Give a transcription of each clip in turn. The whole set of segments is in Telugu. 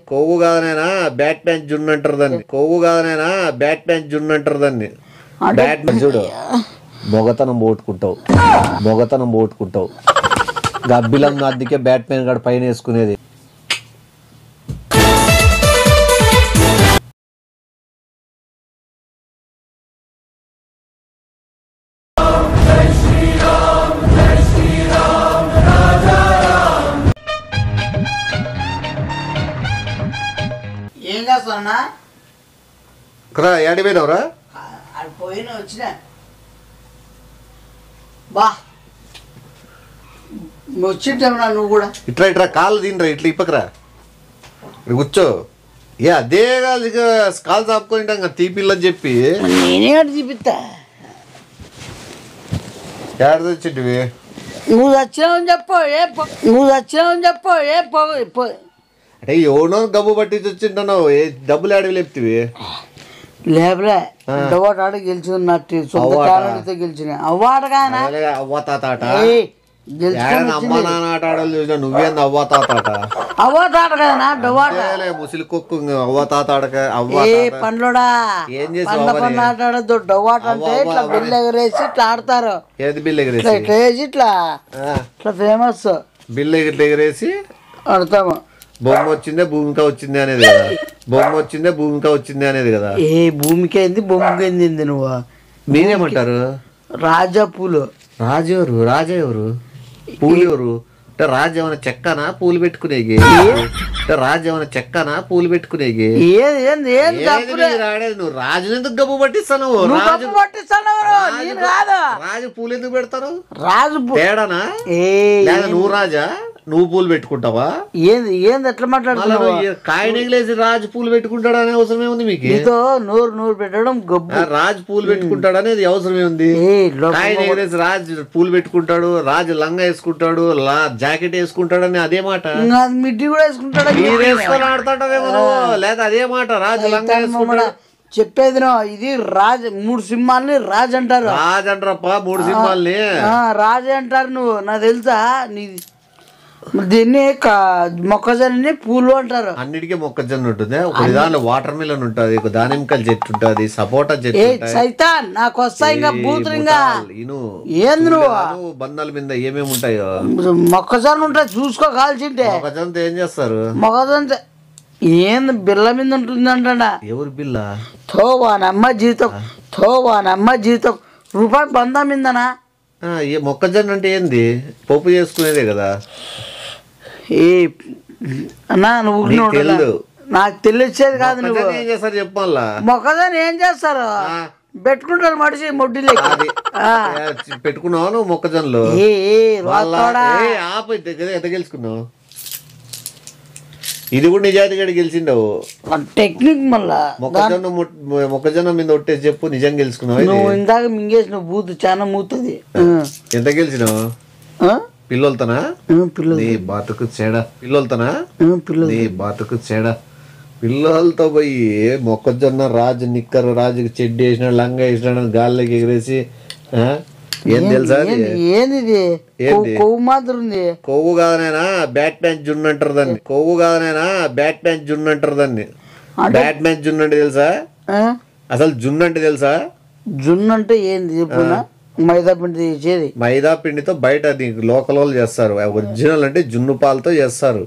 కొవ్వు కాదనైనా బ్యాట్ మ్యాన్ జున్ను అంటారు దాన్ని. కొవ్వు కాదనైనా బ్యాట్ మ్యాన్ జున్ను అంటారు దాన్ని. బ్యాట్ మ్యాన్ చూడు, మొగతనం పోగొట్టుకుంటావు గబ్బిలం. అందుకే బ్యాట్ మ్యాన్ గాడు పైన వేసుకునేది. ఏం చేస్తానా ఏడిపోయినవరా? పోయిన వచ్చిన బా వచ్చింటేమన్నా నువ్వు కూడా ఇట్లా కాళ్ళు తినరా, ఇట్లా ఇప్పకరా, కూర్చో. అదే కాదు ఇక కాలు చాపుకొని తీపిల్లని చెప్పి నేనే చూపిస్తా. ఏడ తెచ్చింటివి? నువ్వు వచ్చినావని చెప్పు అంటే ఎవడో గబ్బు పట్టించి వచ్చింటున్నావు. డబ్బులు ఏడవి లేపుతివి? లేపలే అవ్వాటాడు గెలిచినట్టు సొంత గెలిచిన అవ్వాటగానా అవ్వతాతాట అమ్మ నాన్న ఆట ఆడాలి చూసినా. నువ్వేంది అవ్వతాతాట? అవ్వాటాట కదా డవ్వాట ముసిలి కుక్కు అవ్వతాత ఆడక పండ్లోడా ఏం పండ్ల ఆట ఆడద్దు. డవ్వాట అంటే ఇట్లా బిల్లు ఎగరేసి ఇట్లా ఆడతారు. ఏది బిల్లు ఎగరేసి? ఇట్లా వేసి ఇట్లా ఫేమస్ బిల్లు ఎగరేసి ఆడతాము. బొమ్మ వచ్చిందే భూమిక వచ్చింది అనేది కదా. బొమ్మ వచ్చిందే భూమిక వచ్చింది అనేది కదా. ఏ భూమికి అయింది బొమ్మకి అయింది. నువ్వు మీరేమంటారు? రాజా పూలు. రాజు ఎవరు? రాజా ఎవరు? పూలు ఎవరు? అంటే రాజు ఏమైనా చెక్కనా పూలు పెట్టుకునేగి? రాజు ఏమైనా చెక్కనా పూలు పెట్టుకునేగి? రాడేది. నువ్వు రాజుని ఎందుకు గబ్బు పట్టిస్తాను? రాజు పూలు ఎందుకు పెడతారు? రాజు తేడానా? నువ్వు రాజా? నువ్వు పూలు పెట్టుకుంటావా? ఏంది ఎట్లా మాట్లాడుతున్నావు? కాయనెగిలేసి రాజు పూలు పెట్టుకుంటాడు అనే అవసరమే ఉంది మీకు? నూరు పెట్టడం గబ్బు. రాజు పూలు పెట్టుకుంటాడు అనేది అవసరమే ఉంది? కాయనెగిలేసి రాజు పూలు పెట్టుకుంటాడు, రాజు లంగా వేసుకుంటాడు, జాకెట్ వేసుకుంటాడు అని అదే మాట. మిడ్డి కూడా వేసుకుంటాడు. మీరు వేసుకొని ఆడతాడేమో, లేదా అదే మాట రాజు లంగా వేసుకుంటాడు. చెప్పేది ఇది రాజు. 3 సింహాలని రాజు అంటారు. రాజు అంటారప్ప 3 సింహాలని రాజు అంటారు. నువ్వు నాకు తెలుసా? దీన్ని మొక్కజొన్న పూలు అంటారు. అన్నిటికీ మొక్కజొన్న ఉంటుంది. ఒక దానిలో వాటర్ మిలన్ ఉంటుంది, ఒక దానిమ్మకాయల చెట్టు ఉంటుంది, సపోటా చెట్టు. సైతాన్ నాకు వస్తాయి ఇంకా బూతులు. ఇంకా ఏంది నువ్వు బంధాల మీద ఏమేమి ఉంటాయో? మొక్కజొన్న ఉంటుంది, చూసుకో. కాల్చింటే మొక్కజొన్నతో ఏం చేస్తారు? మొక్కజొన్న ఏంది బిల్ల మీద ఉంటుంది అంట. ఎవరు బిల్ల? వానమ్మ జీవితం రూపాయి బంధం మీదనా? మొక్కజొన్న అంటే ఏంది? పప్పు చేసుకునేదే కదా. అన్నా నువ్వు నాకు తెలిసేది కాదు. నువ్వు ఏం చేస్తారు చెప్పాలా? మొక్కజొన్న ఏం చేస్తారు? పెట్టుకుంటారు మనిషి మొడ్డిలే పెట్టుకున్నావు నువ్వు మొక్కజొన్నలు. ఎంత గెలుచుకున్నావు? ఇది కూడా నిజాయితీగా గెలిచిండవు. టెక్నిక్ మళ్ళా మొక్కజొన్న మీద ఒట్టేసి చెప్పు, నిజంగా గెలుచుకున్నావు. నువ్వు ఇందాక మింగేసిన బూతు చాలా మూతుంది. ఎంత గెలిచినావు? పిల్లలతోనా? నీ బాతుకు చెడ. పిల్లలతోనా? నీ బాతుకు చెడ. పిల్లలతో పోయి మొక్కజొన్న రాజు నిక్కరు, రాజుకి చెడ్డి వేసినాడు, లంగా వేసినాడు, గాల్లోకి ఎగిరేసి ఏం తెలుసా? కొవ్వు మాత్రం ఉంది. కొవ్వు కాదనైనా బ్యాట్ మ్యాన్ జున్ను అంటారు దాన్ని. కొవ్వు కాదనైనా బ్యాట్ మ్యాన్ జున్ను అంటారు దాన్ని. బ్యాట్ మ్యాన్ జున్ను అంటే తెలుసా? అసలు జున్ను అంటే తెలుసా? జున్ను అంటే ఏంది చెప్పున్నా? మైదా పిండి చేసేది. మైదా పిండితో బయట లోకల్ వాళ్ళు చేస్తారు. ఒరిజినల్ అంటే జున్ను పాలతో చేస్తారు.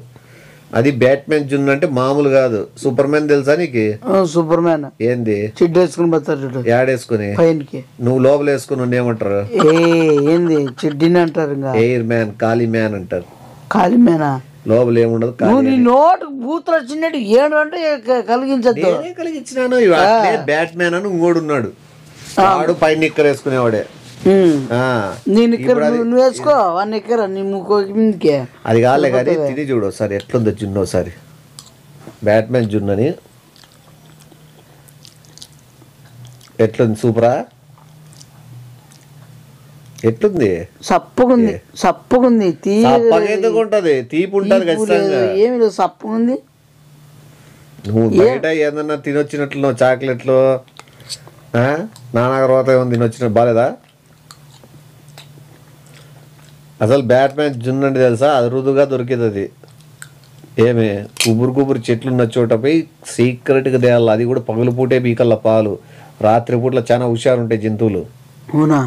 అది బ్యాట్ మ్యాన్ జున్ను అంటే మామూలు కాదు. సూపర్ మ్యాన్ తెలుసా నీకు? సూపర్ మ్యాన్ ఏంది? చిడ్డు వేసుకుని పోతారు. యాడేసుకుని పైనకి నువ్వు లోపల వేసుకుని ఏమంటారు? ఏంది చిడ్డిని అంటారు. ఎయిర్ మ్యాన్, ఖాళీ మ్యాన్ అంటారు. ఖాళీ మ్యానా? లోపల ఏముండదు. నీ నోటు బూతులు వచ్చినట్టు ఏడు అంటే కలిగించద్దు. కలిగించినాను. బ్యాట్ మ్యాన్ అని ఇంకోడు ఉన్నాడు, వాడు పైన నిక్కర్ వేసుకునేవాడే. నువ్వు వేసుకో నీ ముఖే. అది కాలే కానీ తిని చూడు ఒకసారి ఎట్లుందో జున్ను. ఒకసారి బ్యాట్ మ్యాన్ జున్ను అని ఎట్లుంది? సూపరా? ఎట్లుంది? సప్పుగుంది. ఎందుకు ఉంటది? తీపి ఉంటది ఖచ్చితంగా. ఏమి సప్పుగుంది. నువ్వు బయట ఏదన్నా తినొచ్చినట్లు చాక్లెట్లు నానాగ్రవాత ఏమన్నా తినొచ్చినట్టు బాలేదా? అసలు బ్యాట్ మ్యాన్ జున్ను అంటే తెలుసా? అది రుదుగా దొరికింది. అది ఏమే గుబురు చెట్లు ఉన్న చోట పోయి సీక్రెట్గా తేయాలి. అది కూడా పగలుపూటే పీకల్ల పాలు. రాత్రిపూట్ల చాలా హుషారు ఉంటాయి జంతువులు. అవునా?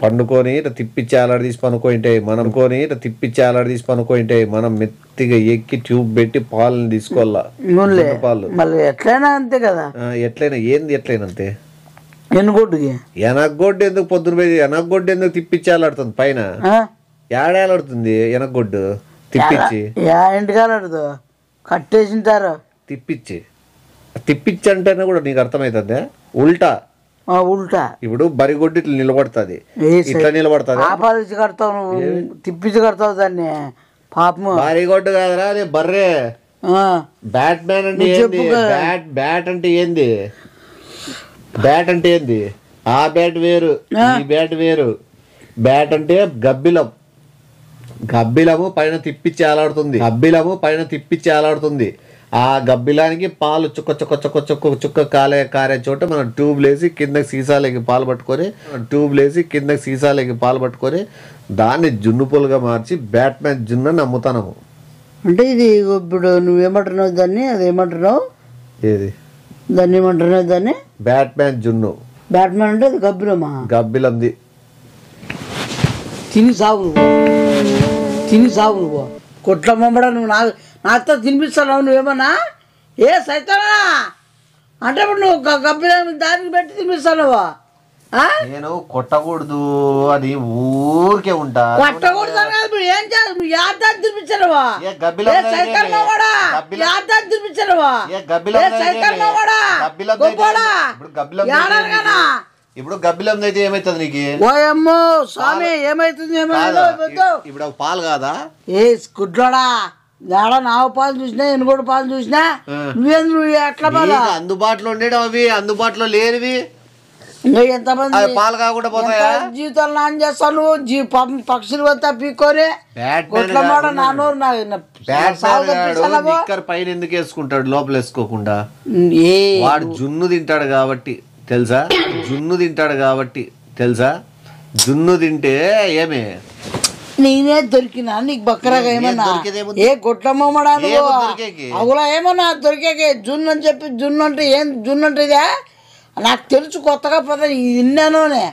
పండుకొని ఇట్లా తిప్పిచ్చి ఆలాడదీసి పనుకోయింటాయి. మనం మెత్తిగా ఎక్కి ట్యూబ్ పెట్టి పాలను తీసుకోవాలా. పాలు ఎట్లయినా అంతే కదా. ఎట్లయినా అంతే. ఎనగొడ్డు ఎందుకు పొద్దున పోయి ఎనగొడ్డు ఎందుకు తిప్పిచ్చి ఆలాడుతుంది పైన? ఏడాలాడుతుంది ఎనగొడ్డు తిప్పిచ్చి. ఇంటికాలదు కట్టేసింటారు. తిప్పిచ్చి అంటేనే కూడా నీకు అర్థమవుతుంది. ఉల్టా ఇప్పుడు బరిగొడ్డు ఇట్లా నిలబడుతుంది, ఇట్లా నిలబడుతుంది. తిప్పించి కడతావు దాన్ని. పాపము బరిగొడ్డు కాదరా అది బర్రే. బ్యాట్ మ్యాన్ అంటే ఏంది? బ్యాట్ అంటే ఏంది? ఆ బ్యాట్ వేరు, ఈ బ్యాట్ వేరు. బ్యాట్ అంటే గబ్బిలము పైన తిప్పిచ్చి ఆలాడుతుంది. ఆ గబ్బిలానికి పాలు చుక్క కారే చోట మనం ట్యూబ్ లేసి కిందకి సీసాలకి పాలు పట్టుకొని దాన్ని జున్ను పూలుగా మార్చి బ్యాట్మ్యాన్ జున్ను అని అమ్ముతాము. అంటే ఇది ఇప్పుడు నువ్వేమంటున్నావు దాన్ని? అదేమంటున్నావు? ఏది దాన్ని ఏమంటున్నావు? దాన్ని బ్యాట్మ్యాన్ జున్ను. బ్యాట్మ్యాన్ అంటే అది గబ్బిలంది. తిని సాగు నువ్వు కొట్ల మమ్మడ. నువ్వు నాతో తినిపిస్తావు నువ్వేమన్నా? ఏ సైతానా అంటే ఇప్పుడు నువ్వు గబ్బిల దానికి పెట్టి తినిపిస్తావు. నేను కొట్టకూడదు అని ఊరికే ఉంటా. కొట్టకూడదు ఏం చేయాలి? నువ్వు యాదాన్ని తినిపించావా? ఇప్పుడు గబ్బిలం అయితే ఏమైతుంది నీకు? ఓయమ్మో స్వామి ఏమైతుంది? ఇప్పుడు పాలు కాదా? ఏ గుడ్లోడా నావ పాలు చూసినా, ఎనుగోడు పాలు చూసినా నువ్వు ఎట్లా అందుబాటులో ఉండేవి అవి అందుబాటులో లేనివి ఎంతమంది పాలు కాకుండా పోతాయా? జీవితాలు నాన్ చేస్తావు నువ్వు. పక్షులు అంతా పీక్కొని పైన ఎందుకు వేసుకుంటాడు లోపల వేసుకోకుండా? వాడు జున్ను తింటాడు కాబట్టి తెలుసా. జున్ను తింటే ఏమే నేనే దొరికినా నీకు బక్కరగా ఏమన్నా? ఏ గుట్లమ్మడా అవులా ఏమన్నా దొరికే జున్ను అని చెప్పి జున్ను అంటే ఏం జున్ను అంటే ఇదే నాకు తెలుసు. కొత్తగా పద ఇన్నానే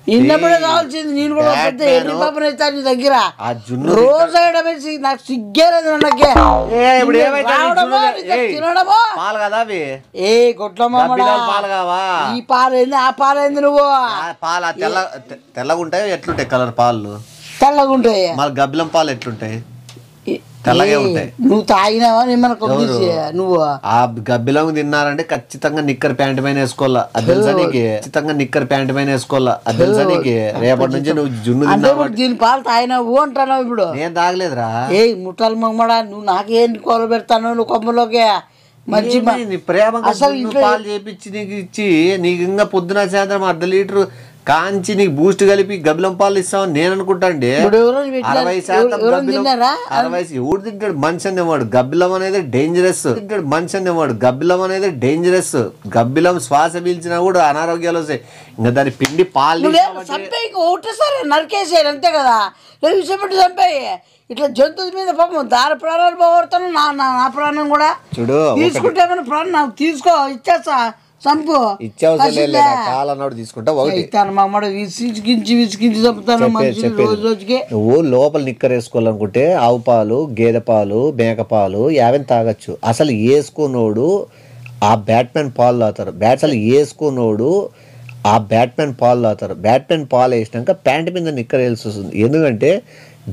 ఇన్నప్పుడే కావాల్సింది. నేను కూడా పెద్ద ఎన్ని పాపన అవుతాను నీ దగ్గర రోజు వేసి నాకు సిగ్గేలేదు. తినడమో ఏ గుట్లమ్మడా ఈ పాలైంది ఆ పాలైంది. నువ్వు తెల్లగా ఉంటాయి ఎట్లుంటాయి కలర్ పాలు? తెల్లగా ఉంటాయి. మళ్ళీ గబ్బిలం పాలు ఎట్లుంటాయి? తెల్లగే ఉంటాయి. నువ్వు తాగినావా? నువ్వు ఆ గబ్బిలం తిన్నారంటే ఖచ్చితంగా నిక్కర్ ప్యాంట్ పైన వేసుకోవాలా. అది తెలుసా నీకు? రేపటి నుంచి నువ్వు జున్ను తిన్నావు. దీని పాలు తాగినావు అంటున్నావు. ఇప్పుడు నేను తాగలేదురా. ఏ ముట్టాలు మమ్మడా నువ్వు నాకేంటి కూర పెడతాను నువ్వు కొమ్మలోకి? మంచి ప్రేమ పాలు చేపించి నీకు ఇచ్చి నీకు ఇంకా పొద్దున సాయంత్రం 1/2 లీటర్ కాంచి నీకు బూస్ట్ కలిపి గబ్బిలం పాలు ఇస్తామని నేను అనుకుంటా. 60% ఎవడు తింటాడు? మనిషి అనేవాడు గబ్బిలం అనేది డేంజరస్. గబ్బిలం శ్వాస పీల్చినా కూడా అనారోగ్యాలు వస్తాయి. ఇంకా దాని పిండి పాలు ఒకటేసారి నరికేసేది అంతే కదా. చంపాయి ఇట్లా జంతువుల మీద పాపం దాని ప్రాణాలు పోగొడతాను. నా ప్రాణం కూడా చూడు తీసుకుంటే ప్రాణం నాకు తీసుకో ఇచ్చేస్తా. చంపు నువ్వు లోపల నిక్కర్ వేసుకోవాలనుకుంటే ఆవు పాలు, గేదె పాలు, మేక పాలు యావని తాగొచ్చు. అసలు వేసుకున్నోడు ఆ బ్యాట్మెన్ పాలు తాగుతారు. బ్యాట్మెన్ పాలు వేసినాక ప్యాంట్ మీద నిక్కర్ వేయాల్సి వస్తుంది. ఎందుకంటే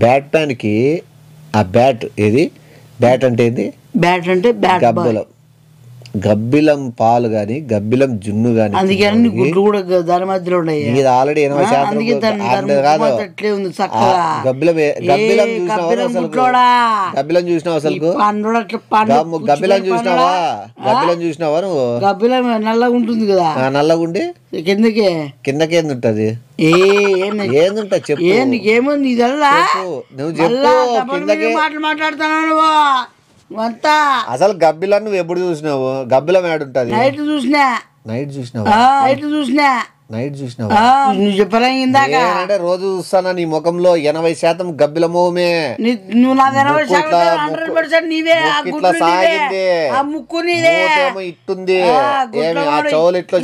బ్యాట్మెన్కి ఆ బ్యాట్ ఏది? బ్యాట్ అంటే ఏంది? గబ్బిలం పాలు గాని గబ్బిలం జున్ను గాని గుడ్లు కూడా దాని మధ్యలో ఉన్నాయి. ఆల్రెడీ 80% గబ్బిలం చూసినావా? అసలు గబ్బిలం చూసినావా నువ్వు? గబ్బిలం నల్లగా ఉంటుంది కదా. నల్లగుండి కిందకి ఏంది ఉంటది? ఏందుంటా చెప్పు. ఏముంది నువ్వు చెప్పు. మాటలు మాట్లాడుతున్నావు నువ్వు. అసలు గబ్బిలం నువ్వు ఎప్పుడు చూసినావు? గబ్బిలం ఏడుంటది? నైట్ చూసినా. నైట్ చూసినావు? నువ్వు చెప్పరా ఇందాక అంటే రోజు చూస్తానా నీ ముఖంలో 80% గబ్బిల మోమే. నువ్వు నా 100% నీవే. ఇట్లా సాగింది, ముక్కు నీదే ఇట్టుంది, ఏమి ఆ చెవులు ఇట్లా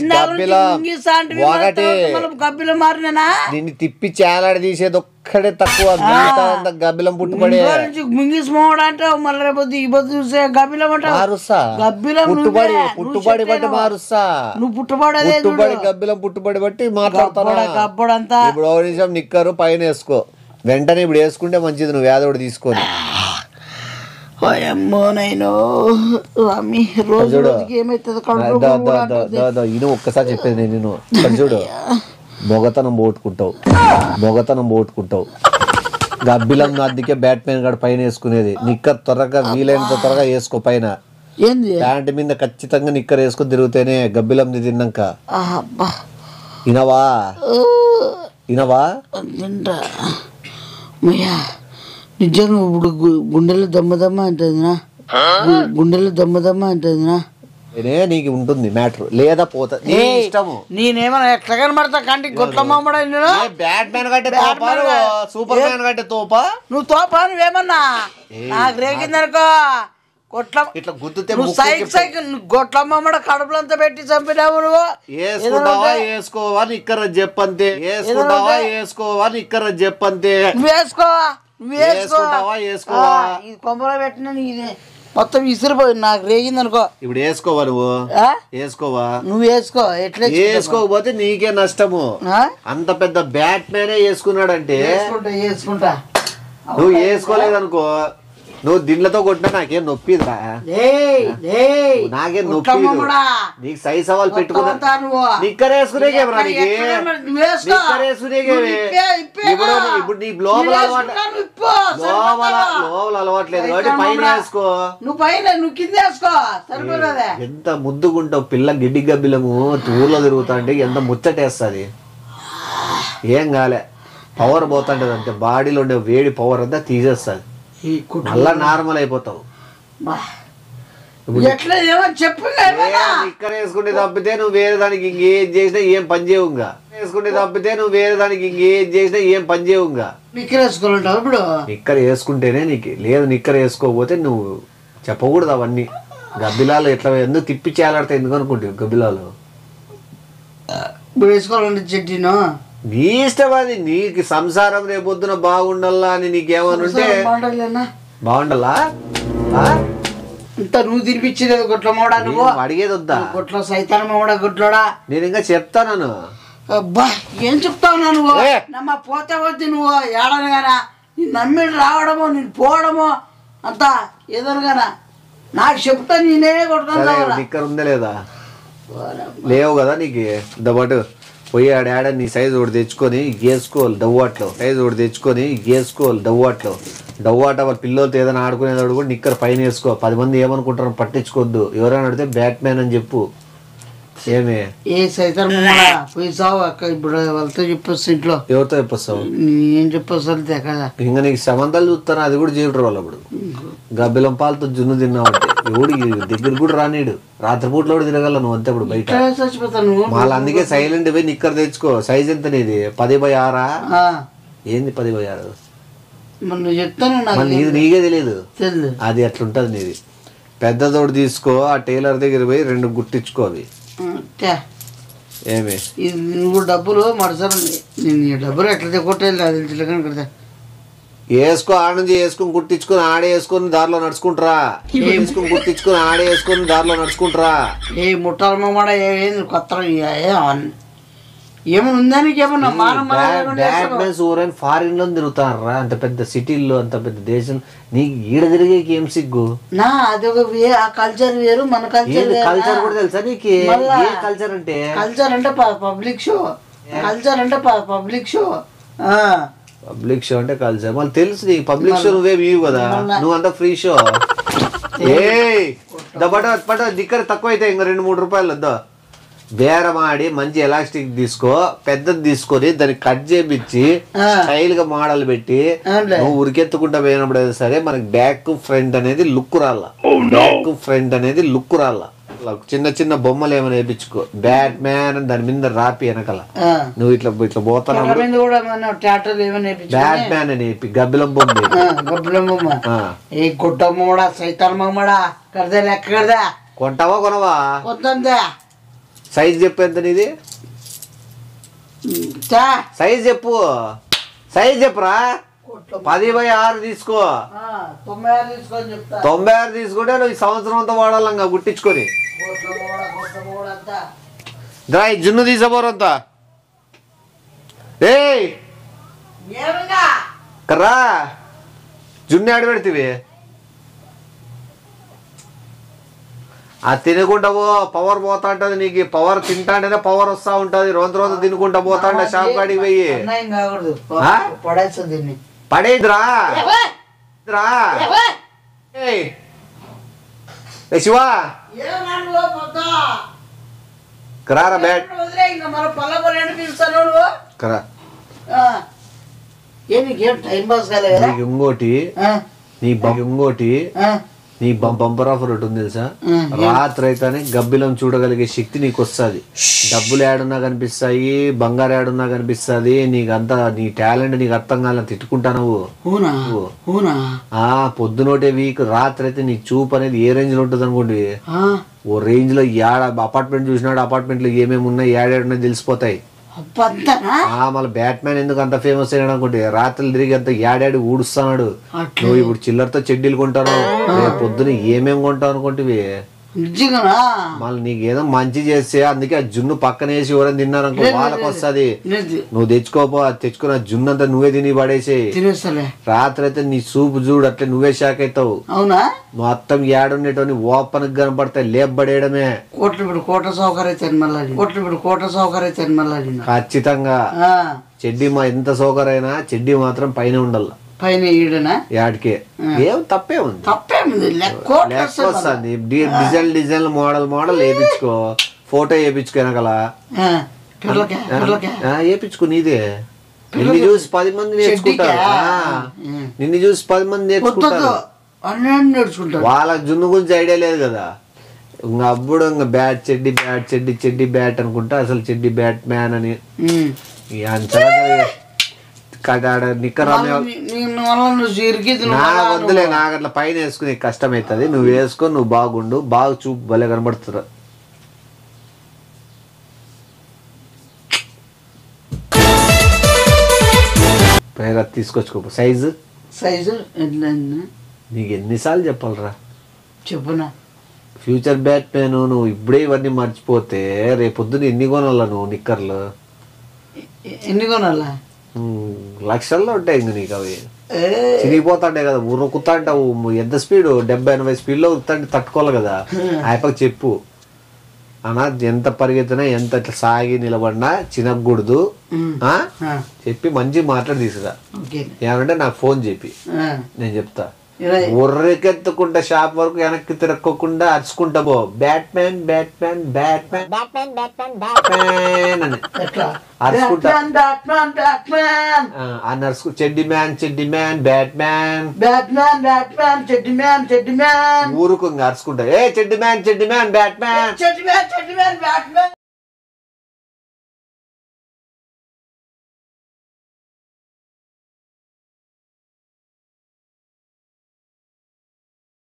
ఒకటి గబ్బిలం మారినా నిన్ను తిప్పి చాలాడి తీసేది ఒక్కడే తక్కువ. గబ్బిలం పుట్టుబడి మింగిస్ మోడ అంటే మళ్ళీ రేపు ఈ పొద్దు చూసే గబ్బిలం అంటే గబ్బిలం పుట్టుబడి బట్టి మారుస్తా. నువ్వు పుట్టుబడి గబ్బిలం పుట్టుబడి బట్టి మాట్లాడతాను. గబ్బడంతా ఇప్పుడు ఒక నిమిషం నిక్కరు పైన వేసుకో, వెంటనే ఇప్పుడు వేసుకుంటే మంచిది. నువ్వు వేదోడు తీసుకొని ఇది ఒక్కసారి చెప్పేది నేను. చూడు మొగతనం పోగొట్టుకుంటావు. గబ్బిలం అందుకే బ్యాట్మెన్ గారు పైన వేసుకునేది. నిక్కర్ త్వరగా వీలైనంత త్వరగా వేసుకో పైన. ప్యాంట్ మీద ఖచ్చితంగా నిక్కర్ వేసుకుని తిరుగుతేనే గబ్బిలం తిన్నాక. ఇనవా నిజంగా ఇప్పుడు గుండెలు దమ్మదమ్మ అంటదినా నీకు ఉంటుంది మ్యాటర్ లేదా పోతా ఇష్టము. నేనేమన్నా ఎట్లా కనబడతా కంటికి గొట్ల మామడా బ్యాట్మెన్ కంటే సూపర్ మ్యాన్ కంటే తోపా. నువ్వు తోపా నువ్వేమన్నా నాకు రేగిందనుకో గొట్ల ఇట్లా గుద్దుతే సైకిల్ గొట్ల మామడ కడుపులంతా పెట్టి చంపినావు. నువ్వు వేసుకోవా నిక్కర చెప్పంతే. వేసుకోవా ఇది కొమ్మలో పెట్టినా నీదే మొత్తం విసిరిపోయింది. నాకు రేగింది అనుకో. ఇప్పుడు వేసుకోవా నువ్వు వేసుకో. ఎట్లా వేసుకోకపోతే నీకే నష్టము. అంత పెద్ద బ్యాట్మెనే వేసుకున్నాడంటే వేసుకుంటా. నువ్వు వేసుకోలేదనుకో, నువ్వు దిండ్లతో కొట్టినా నాకేం నొప్పిదిరా. నాకేం నొప్పి. నీకు సై సవాల్ పెట్టుకున్నా నిక్కర్ వేసుకునేకేమరా? ఇప్పుడు నీ లోపల అలవాట్లేదు కాబట్టి పైన వేసుకో. నువ్వు కింద వేసుకో. ఎంత ముద్దుకుంటావు పిల్ల. గిడ్డి గబ్బిలము ఊర్లో తిరుగుతా అంటే ఎంత ముచ్చటేస్తుంది. ఏం కాలే, పవర్ పోతుంటది అంతే. బాడీలో ఉండే వేడి పవర్ అంతా తీసేస్తుంది, మళ్ళా నార్మల్ అయిపోతావు. నిక్కర్ వేసుకుంటే తప్పితే నువ్వు వేరే దానికి ఇంకేం చేసినా ఏం పని చేయవుగా. నిక్కర్ వేసుకుంటేనే నీకు లేదు. నిక్కర్ వేసుకోకపోతే నువ్వు చెప్పకూడదు అవన్నీ. గబ్బిలాలు ఎట్లా ఎందుకు తిప్పి చేలాడతాయి ఎందుకు అనుకుంటావు? గబ్బిలాలు వేసుకోవాలంటే చెట్టిను నీ ఇష్టం. అది నీకు సంసారం రేపొద్దున బాగుండాలా అని నీకేమనుంటే బాగుండాలా. ఇంత నువ్వు తినిపించేది గొట్ల మోడా. నువ్వు అడిగేది వద్దా? గొట్ల సైతాన్ మోడా గొట్లోడా. నేను ఇంకా చెప్తాను. అబ్బా ఏం చెప్తావు నువ్వు? నమ్మ పోతే వద్దు నువ్వు ఏడనగానా. నేను నమ్మిడు రావడమో నేను పోవడమో అంతా ఏదోనగానా నాకు చెప్తా. నేనే కొట్టుకుంటా. నిక్కర్ ఉందా లేదా? లేవు కదా నీకు. దబాటు పోయి ఆడ నీ సైజు ఒకటి తెచ్చుకొని వేసుకోవాలి దవ్వాట్లో. దవ్వాట వాళ్ళ పిల్లలతో ఏదైనా ఆడుకునేవాడు కూడా నిక్కర్ పైన వేసుకో. 10 మంది ఏమనుకుంటారో పట్టించుకోవద్దు. ఎవరైనా అడిగితే బ్యాట్మెన్ అని చెప్పు. ఏమే ఏ సైతం పోయిసావు అక్క. ఇప్పుడు వాళ్ళతో చెప్పొచ్చు. ఇంట్లో ఎవరితో చెప్పొస్తావు? ఏం చెప్పొస్తావు కదా. ఇంకా నీకు సంబంధాలు చూస్తాను అది కూడా చేయటరు వాళ్ళు. అప్పుడు గబ్బిలం పాలతో జున్ను తిన్నావంటే ఎవడు దగ్గర కూడా రానీడు. రాత్రిపూట్లో కూడా తిరగల నువ్వు అంతే. ఇప్పుడు బయట మళ్ళీ అందుకే సైలెంట్ పోయి నిక్కర్ తెచ్చుకో. సైజ్ ఎంత నీది? 10/6. ఏంది 10/6? నీకే తెలియదు అది. అట్లుంటది నీది. పెద్దదోడు తీసుకో. ఆ టైలర్ దగ్గర పోయి 2 గుట్టించుకో. అవి ఏమి నువ్వు డబ్బులు మరసరండి. నేను డబ్బులు ఎట్లా కొట్టేది అది వేసుకో. ఆడ నుంచి వేసుకుని కుట్టించుకుని ఆడే వేసుకొని దారిలో నడుచుకుంటారా. ఏ ముట్టాల మాడ ఏంది కొత్త ఏమన్నా ఉందా నీకేమన్నా? బ్యాట్మెన్స్ ఫారిన్ లో తిరుగుతారా? అంత పెద్ద సిటీల్లో అంత పెద్ద దేశం నీకు ఈడ తిరిగేకి ఏం సిగ్గు? నా అదొక కల్చర్ వేరు, మన కల్చర్. కల్చర్ కూడా తెలుసా నీకు? కల్చర్ అంటే పబ్లిక్ షో. పబ్లిక్ షో అంటే కల్చర్ మళ్ళీ తెలుసు నీకు. పబ్లిక్ షో నువ్వే ఇవ్వు కదా, నువ్వంతా ఫ్రీ షో. పట దిక్కర తక్కువ అయితే ఇంకా 2-3 రూపాయలు వద్దా. బేరం ఆడి మంచి ఎలాస్టిక్ తీసుకో, పెద్దది తీసుకొని దాన్ని కట్ చేపించి స్టైల్ గా మోడల్ పెట్టి నువ్వు ఉరికెత్తుకుంటా పోయినప్పుడు సరే మనకి బ్యాక్ ఫ్రంట్ అనేది లుక్ రాల. చిన్న చిన్న బొమ్మలు ఏమైనా వేయించుకో, బ్యాట్ మ్యాన్ అని దాని మీద రాపి వెనకాల. నువ్వు ఇట్లా ఇట్లా పోతాను బ్యాట్ మ్యాన్ అని చెప్పి గబ్బిలం బొమ్మ. గబ్బిలం బొమ్మ ఏ గుడ్డమ్మ కూడా సైతాన్ మమ్మడా కడదా లెక్క కడదా. కొంటావా కొనవా? కొంతందా. సైజ్ చెప్పు ఎంత నీది? సైజ్ చెప్పు, సైజ్ చెప్పురా. 10x6 తీసుకో. 96 తీసుకుంటే నువ్వు ఈ సంవత్సరం అంతా వాడాలంగా గుట్టించుకొని. దా ఈ జున్ను తీసపోరంతా. ఏయ్ కర్రా జున్ను ఆడి పెడితే ఆ తినుకుంటావో పవర్ పోతా ఉంటది నీకు. పవర్ తింటాంటేనే పవర్ వస్తా ఉంటది. రోజు తినుకుంటా పోతా ఉంటే షాప్ కాడికి పోయి పడేదిరా శివా కరారా బ్యాట్ కరా. ఇంకోటి నీ బంపర్ ఆఫర్ ఒకటి ఉంది తెలుసా? రాత్రి అయితేనే గబ్బిలం చూడగలిగే శక్తి నీకు వస్తుంది. డబ్బులు ఏడున్నా కనిపిస్తాయి, బంగారు ఏడున్నా కనిపిస్తుంది. నీకు అంతా నీ టాలెంట్ నీకు అర్థం కాలని తిట్టుకుంటా నువ్వు. పొద్దునోటే వీక్, రాత్రి అయితే నీ చూపు అనేది ఏ రేంజ్ లో ఉంటుంది అనుకోండి. ఓ రేంజ్ లో అపార్ట్మెంట్ చూసినాడు, అపార్ట్మెంట్ లో ఏమేమి ఉన్నాయి ఏడాడున్నాయి తెలిసిపోతాయి. మళ్ళీ బ్యాట్ మ్యాన్ ఎందుకు అంత ఫేమస్ అయినాడు అనుకుంటే రాత్రులు తిరిగి అంత ఏడాడి ఊడుస్తున్నాడు. నువ్వు ఇప్పుడు చిల్లరతో చెడ్డీలు కొంటాను, పొద్దున ఏమేమి కొంటావు అనుకుంటే మళ్ళీ నీకు ఏదో మంచి చేస్తే అందుకే ఆ జున్ను పక్కన వేసి ఎవరైనా తిన్నారనుకో వాళ్ళకి వస్తుంది. నువ్వు తెచ్చుకున్న జున్ను అంతా నువ్వే తిని పడేసేయి. రాత్రి అయితే నీ సూపు చూడు అట్లా నువ్వే షాక్ అవుతావు. మొత్తం ఏడుండేటోని ఓపెన్ కనపడతాయి, లేపబడేయడమే. కోట సౌకర్యం ఖచ్చితంగా. చెడ్డీ ఎంత సౌకర్యమైనా చెడ్డీ మాత్రం పైన ఉండాలి. పైన యాడికే ఏం తప్పే ఉంది. వస్తుంది డిజైన్ మోడల్ వేయించుకో, ఫోటో వేయించుకో వెనకాల వేయించుకో. నీదే నిన్ను చూసి 10 మంది నేర్చుకుంటారు. నిన్ను చూసి 10 మంది నేర్చుకుంటారు. వాళ్ళకి జున్ను గురించి ఐడియా లేదు కదా. ఇంకా అప్పుడు ఇంకా బ్యాట్ చెడ్డి బ్యాట్ అనుకుంటా అసలు చెడ్డి బ్యాట్ మ్యాన్ అని వద్దులే. నాకు అట్లా పైన వేసుకుని కష్టం అవుతుంది. నువ్వు వేసుకో, నువ్వు బాగుండు, బాగా చూపు భలే కనబడుతురా. పైగా తీసుకొచ్చుకో. సైజు నీకు ఎన్నిసార్లు చెప్పాలరా? చెప్పునా. ఫ్యూచర్ బ్యాట్ మ్యాన్ నువ్వు ఇప్పుడే ఇవన్నీ మర్చిపోతే రేపొద్దున ఎన్ని కొనాలా నువ్వు? నిక్కర్లు ఎన్ని కొనాలా? లక్షల్లో ఉంటాయి ఇంక నీకు. అవి చిరిగిపోతాంటే కదా, ఉరుకుతా అంటావు. ఎంత స్పీడ్ 70-80 స్పీడ్ లో ఉరుకుతాంటే తట్టుకోవాలి కదా. ఆయపకి చెప్పు అన్నా, ఎంత పరిగెత్తినా ఎంత ఇట్లా సాగి నిలబడినా చినకూడదు చెప్పి మంచి మాట్లాడి తీసుకురా. ఏమంటే నాకు ఫోన్ చెప్పి నేను చెప్తా. ఉర్రెకెత్తుకుంటా షాప్ వరకు వెనక్కి తిరక్కోకుండా అరుచుకుంటా పో. బ్యాట్ మ్యాన్ అని అరుచుకుంటా. అని అరుచుకు చెడ్డి మ్యాన్ బ్యాట్ మ్యాన్ ఊరుకు అరుచుకుంటా. ఏ చెడ్డి మ్యాన్ బ్యాట్ మ్యాన్.